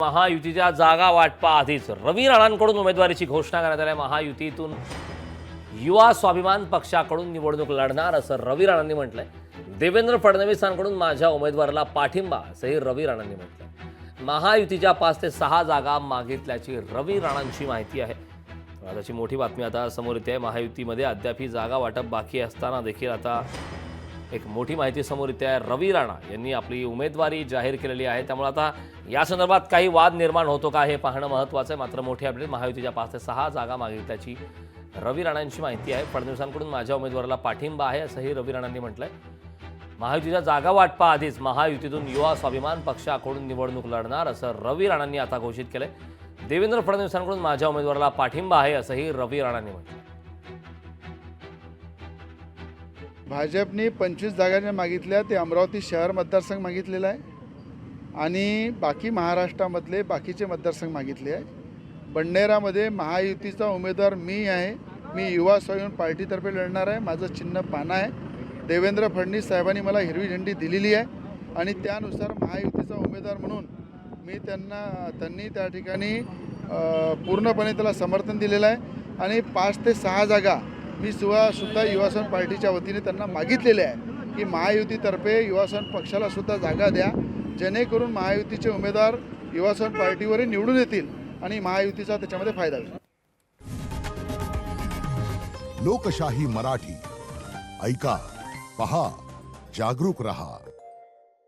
महायुतीच्या जागा वाटपाआधीच रवी राणांकडून उमेदवारीची घोषणा करण्यात आली. महायुतीतून युवा स्वाभिमान पक्षाकडून निवडणूक लढणार असं रवी राणांनी म्हटलंय. देवेंद्र फडणवीसांकडून माझ्या उमेदवाराला पाठिंबा असंही रवी राणांनी म्हटलंय. महायुतीच्या 5 ते 6 जागा मागितल्याची रवी राणांची माहिती आहे. त्याची मोठी बातमी आता समोर येते आहे. महायुतीमध्ये अद्याप ही जागा वाटप बाकी असताना देखील आता एक मोठी माहिती समोर येते आहे. रवी राणा यांनी आपली उमेदवारी जाहीर केलेली आहे. त्यामुळे आता या संदर्भात काही वाद निर्माण होतो का हे पाहणं महत्त्वाचं आहे. मात्र मोठी अपडेट, महायुतीच्या 5 ते 6 जागा मागितल्याची रवी राणांची माहिती आहे. फडणवीसांकडून माझ्या उमेदवाराला पाठिंबा आहे असंही रवी राणांनी म्हटलंय. महायुतीच्या जागा वाटपाआधीच महायुतीतून युवा स्वाभिमान पक्षाकडून निवडणूक लढणार असं रवी राणांनी आता घोषित केलंय. देवेंद्र फडणवीसांकडून माझ्या उमेदवाराला पाठिंबा आहे असंही रवी राणांनी म्हटलं. भाजपने 25 जागा मागितल्या, ते अमरावती शहर मतदारसंघ मागितलेला आहे आणि बाकी महाराष्ट्रामधले बाकीचे मतदारसंघ मागितले आहे. बंडेरामध्ये महायुतीचा उमेदवार मी आहे. मी युवा स्वाभिमान पार्टीतर्फे लढणार आहे. माझं चिन्ह पाना आहे. देवेंद्र फडणवीस साहेबांनी मला हिरवी झेंडी दिलेली आहे आणि त्यानुसार महायुतीचा उमेदवार म्हणून मी त्यांनी त्या ठिकाणी पूर्णपणे त्याला समर्थन दिलेलं आहे आणि 5 ते 6 जागा मी सुद्धा युवा स्वाभिमान पार्टीच्या वतीने त्यांना मागितलेले आहे की महायुतीतर्फे युवा स्वाभिमान पक्षाला सुद्धा जागा द्या, जेणेकरून महायुतीचे उमेदवार युवा स्वाभिमान पार्टीवर निवडून येतील आणि महायुतीचा त्याच्यामध्ये फायदा होईल. लोकशाही मराठी ऐका, पहा, जागरूक रहा.